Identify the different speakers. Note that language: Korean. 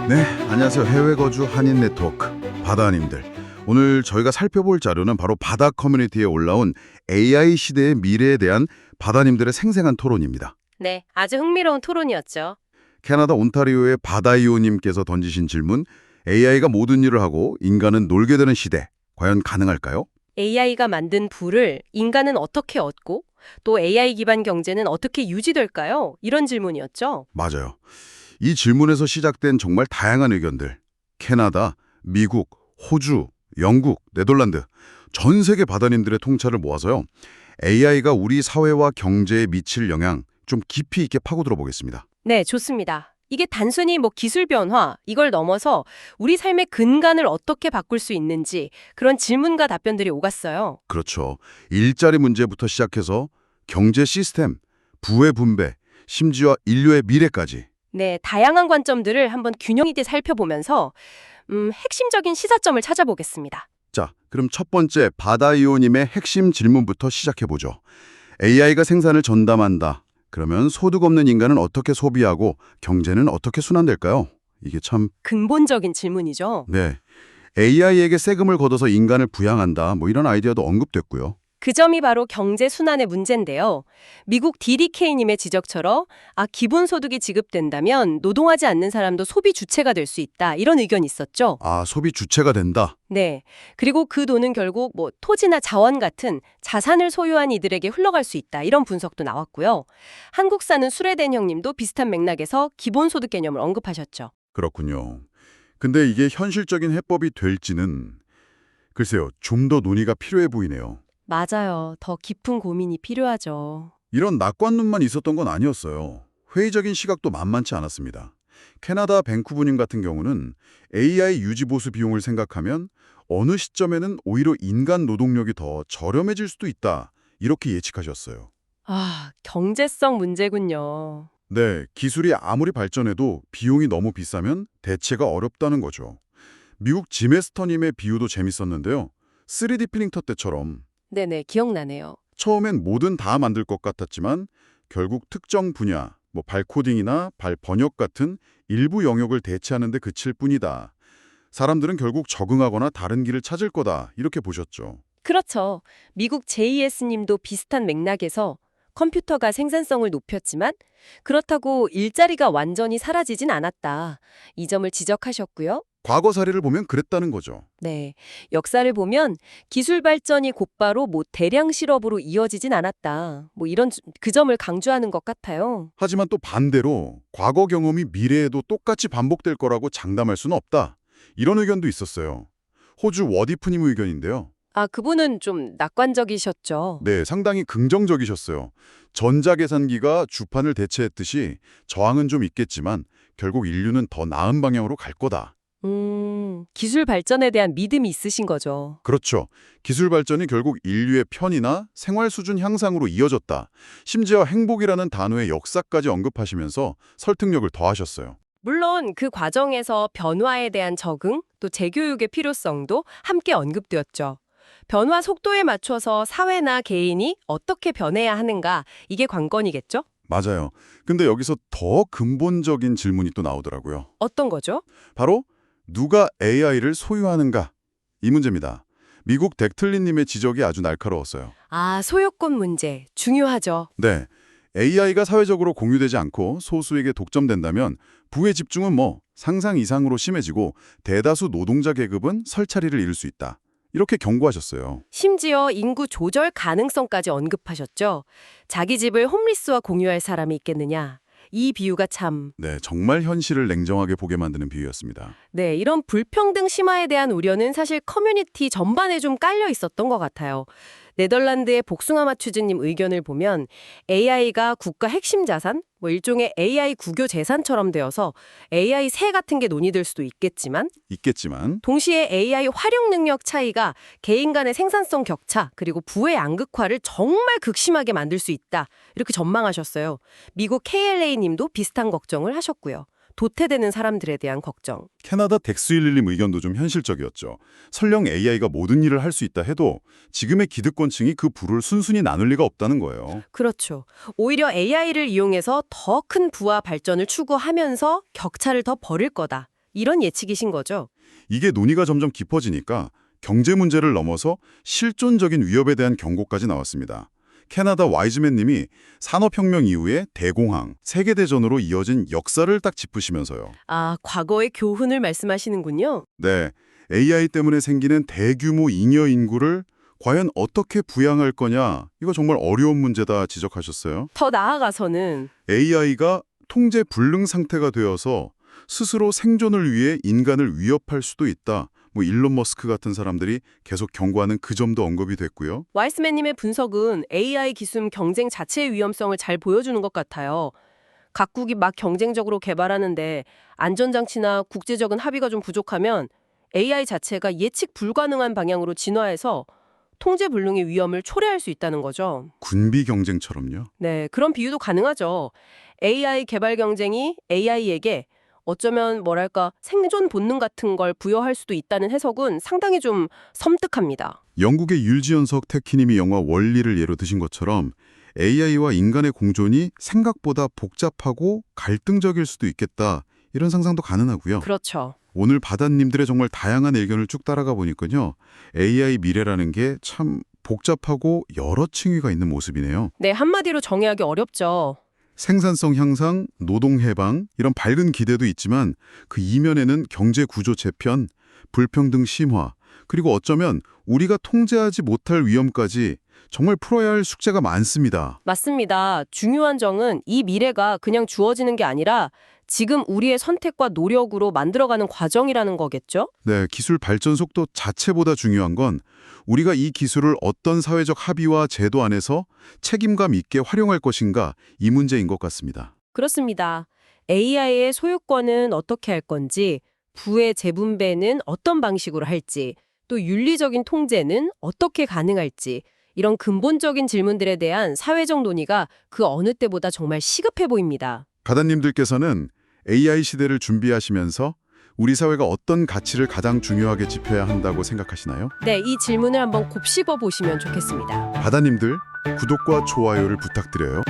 Speaker 1: 네, 안녕하세요. 해외 거주 한인 네트워크 바다님들. 오늘 저희가 살펴볼 자료는 바로 바다 커뮤니티에 올라온 AI 시대의 미래에 대한 바다님들의 생생한 토론입니다.
Speaker 2: 네, 아주 흥미로운 토론이었죠.
Speaker 1: 캐나다 온타리오의 바다이오님께서 던지신 질문, AI가 모든 일을 하고 인간은 놀게 되는 시대, 과연 가능할까요?
Speaker 2: AI가 만든 부를 인간은 어떻게 얻고 또 AI 기반 경제는 어떻게 유지될까요? 이런 질문이었죠.
Speaker 1: 맞아요. 이 질문에서 시작된 정말 다양한 의견들. 캐나다, 미국, 호주, 영국, 네덜란드, 전 세계 바다님들의 통찰을 모아서요. AI가 우리 사회와 경제에 미칠 영향 좀 깊이 있게 파고들어 보겠습니다.
Speaker 2: 네, 좋습니다. 이게 단순히 기술 변화, 이걸 넘어서 우리 삶의 근간을 어떻게 바꿀 수 있는지 그런 질문과 답변들이 오갔어요.
Speaker 1: 그렇죠. 일자리 문제부터 시작해서 경제 시스템, 부의 분배, 심지어 인류의 미래까지.
Speaker 2: 네, 다양한 관점들을 한번 균형 있게 살펴보면서 핵심적인 시사점을 찾아보겠습니다.
Speaker 1: 자, 그럼 첫 번째 바다이오님의 핵심 질문부터 시작해보죠. AI가 생산을 전담한다. 그러면 소득 없는 인간은 어떻게 소비하고 경제는 어떻게 순환될까요? 이게 참...
Speaker 2: 근본적인 질문이죠.
Speaker 1: 네. AI에게 세금을 걷어서 인간을 부양한다. 이런 아이디어도 언급됐고요.
Speaker 2: 그 점이 바로 경제 순환의 문제인데요. 미국 DDK님의 지적처럼 기본소득이 지급된다면 노동하지 않는 사람도 소비 주체가 될 수 있다. 이런 의견이 있었죠.
Speaker 1: 아, 소비 주체가 된다.
Speaker 2: 네. 그리고 그 돈은 결국 토지나 자원 같은 자산을 소유한 이들에게 흘러갈 수 있다. 이런 분석도 나왔고요. 한국 사는 수레된 형님도 비슷한 맥락에서 기본소득 개념을 언급하셨죠.
Speaker 1: 그렇군요. 근데 이게 현실적인 해법이 될지는 글쎄요. 좀 더 논의가 필요해 보이네요.
Speaker 2: 맞아요. 더 깊은 고민이 필요하죠.
Speaker 1: 이런 낙관론만 있었던 건 아니었어요. 회의적인 시각도 만만치 않았습니다. 캐나다 밴쿠버님 같은 경우는 AI 유지보수 비용을 생각하면 어느 시점에는 오히려 인간 노동력이 더 저렴해질 수도 있다. 이렇게 예측하셨어요.
Speaker 2: 경제성 문제군요.
Speaker 1: 네, 기술이 아무리 발전해도 비용이 너무 비싸면 대체가 어렵다는 거죠. 미국 지메스터님의 비유도 재밌었는데요. 3D 프린터 때처럼
Speaker 2: 네네, 기억나네요.
Speaker 1: 처음엔 뭐든 다 만들 것 같았지만 결국 특정 분야, 발코딩이나 발 번역 같은 일부 영역을 대체하는 데 그칠 뿐이다. 사람들은 결국 적응하거나 다른 길을 찾을 거다. 이렇게 보셨죠.
Speaker 2: 그렇죠. 미국 JS님도 비슷한 맥락에서 컴퓨터가 생산성을 높였지만 그렇다고 일자리가 완전히 사라지진 않았다. 이 점을 지적하셨고요.
Speaker 1: 과거 사례를 보면 그랬다는 거죠.
Speaker 2: 네, 역사를 보면 기술 발전이 곧바로 대량 실업으로 이어지진 않았다. 그 점을 강조하는 것 같아요.
Speaker 1: 하지만 또 반대로 과거 경험이 미래에도 똑같이 반복될 거라고 장담할 수는 없다. 이런 의견도 있었어요. 호주 워디프님 의견인데요.
Speaker 2: 그분은 좀 낙관적이셨죠.
Speaker 1: 네, 상당히 긍정적이셨어요. 전자계산기가 주판을 대체했듯이 저항은 좀 있겠지만 결국 인류는 더 나은 방향으로 갈 거다.
Speaker 2: 기술 발전에 대한 믿음이 있으신 거죠.
Speaker 1: 그렇죠. 기술 발전이 결국 인류의 편이나 생활 수준 향상으로 이어졌다. 심지어 행복이라는 단어의 역사까지 언급하시면서 설득력을 더하셨어요.
Speaker 2: 물론 그 과정에서 변화에 대한 적응, 또 재교육의 필요성도 함께 언급되었죠. 변화 속도에 맞춰서 사회나 개인이 어떻게 변해야 하는가, 이게 관건이겠죠?
Speaker 1: 맞아요. 근데 여기서 더 근본적인 질문이 또 나오더라고요.
Speaker 2: 어떤 거죠?
Speaker 1: 바로 누가 AI를 소유하는가? 이 문제입니다. 미국 덱틀리님의 지적이 아주 날카로웠어요.
Speaker 2: 소유권 문제, 중요하죠.
Speaker 1: 네, AI가 사회적으로 공유되지 않고 소수에게 독점된다면 부의 집중은 상상 이상으로 심해지고 대다수 노동자 계급은 설 자리를 잃을 수 있다. 이렇게 경고하셨어요.
Speaker 2: 심지어 인구 조절 가능성까지 언급하셨죠. 자기 집을 홈리스와 공유할 사람이 있겠느냐. 이 비유가 참...
Speaker 1: 네, 정말 현실을 냉정하게 보게 만드는 비유였습니다.
Speaker 2: 네, 이런 불평등 심화에 대한 우려는 사실 커뮤니티 전반에 좀 깔려 있었던 것 같아요. 네덜란드의 복숭아맛 취즈님 의견을 보면 AI가 국가 핵심 자산, 일종의 AI 국有재산처럼 되어서 AI 세 같은 게 논의될 수도 있겠지만 동시에 AI 활용 능력 차이가 개인 간의 생산성 격차 그리고 부의 양극화를 정말 극심하게 만들 수 있다. 이렇게 전망하셨어요. 미국 KLA님도 비슷한 걱정을 하셨고요. 도태되는 사람들에 대한 걱정.
Speaker 1: 캐나다 덱스윌리님 의견도 좀 현실적이었죠. 설령 AI가 모든 일을 할 수 있다 해도 지금의 기득권층이 그 부를 순순히 나눌 리가 없다는 거예요.
Speaker 2: 그렇죠. 오히려 AI를 이용해서 더 큰 부와 발전을 추구하면서 격차를 더 벌일 거다. 이런 예측이신 거죠.
Speaker 1: 이게 논의가 점점 깊어지니까 경제 문제를 넘어서 실존적인 위협에 대한 경고까지 나왔습니다. 캐나다 와이즈맨 님이 산업혁명 이후에 대공황, 세계대전으로 이어진 역사를 딱 짚으시면서요.
Speaker 2: 아, 과거의 교훈을 말씀하시는군요.
Speaker 1: 네, AI 때문에 생기는 대규모 잉여 인구를 과연 어떻게 부양할 거냐, 이거 정말 어려운 문제다 지적하셨어요.
Speaker 2: 더 나아가서는
Speaker 1: AI가 통제 불능 상태가 되어서 스스로 생존을 위해 인간을 위협할 수도 있다. 일론 머스크 같은 사람들이 계속 경고하는 그 점도 언급이 됐고요.
Speaker 2: 와이스맨님의 분석은 AI 기술 경쟁 자체의 위험성을 잘 보여주는 것 같아요. 각국이 막 경쟁적으로 개발하는데 안전장치나 국제적인 합의가 좀 부족하면 AI 자체가 예측 불가능한 방향으로 진화해서 통제 불능의 위험을 초래할 수 있다는 거죠.
Speaker 1: 군비 경쟁처럼요.
Speaker 2: 네, 그런 비유도 가능하죠. AI 개발 경쟁이 AI에게 어쩌면 뭐랄까 생존 본능 같은 걸 부여할 수도 있다는 해석은 상당히 좀 섬뜩합니다.
Speaker 1: 영국의 율지연석 테키님이 영화 원리를 예로 드신 것처럼 AI와 인간의 공존이 생각보다 복잡하고 갈등적일 수도 있겠다. 이런 상상도 가능하고요.
Speaker 2: 그렇죠.
Speaker 1: 오늘 바다님들의 정말 다양한 의견을 쭉 따라가 보니까요. AI 미래라는 게 참 복잡하고 여러 층위가 있는 모습이네요.
Speaker 2: 네, 한마디로 정의하기 어렵죠.
Speaker 1: 생산성 향상, 노동 해방 이런 밝은 기대도 있지만 그 이면에는 경제 구조 재편, 불평등 심화, 그리고 어쩌면 우리가 통제하지 못할 위험까지 정말 풀어야 할 숙제가 많습니다.
Speaker 2: 맞습니다. 중요한 점은 이 미래가 그냥 주어지는 게 아니라 지금 우리의 선택과 노력으로 만들어가는 과정이라는 거겠죠?
Speaker 1: 네, 기술 발전 속도 자체보다 중요한 건 우리가 이 기술을 어떤 사회적 합의와 제도 안에서 책임감 있게 활용할 것인가 이 문제인 것 같습니다.
Speaker 2: 그렇습니다. AI의 소유권은 어떻게 할 건지, 부의 재분배는 어떤 방식으로 할지, 또 윤리적인 통제는 어떻게 가능할지, 이런 근본적인 질문들에 대한 사회적 논의가 그 어느 때보다 정말 시급해 보입니다.
Speaker 1: 가다님들께서는 AI 시대를 준비하시면서 우리 사회가 어떤 가치를 가장 중요하게 지켜야 한다고 생각하시나요?
Speaker 2: 네, 이 질문을 한번 곱씹어 보시면 좋겠습니다.
Speaker 1: 바다님들, 구독과 좋아요를 부탁드려요.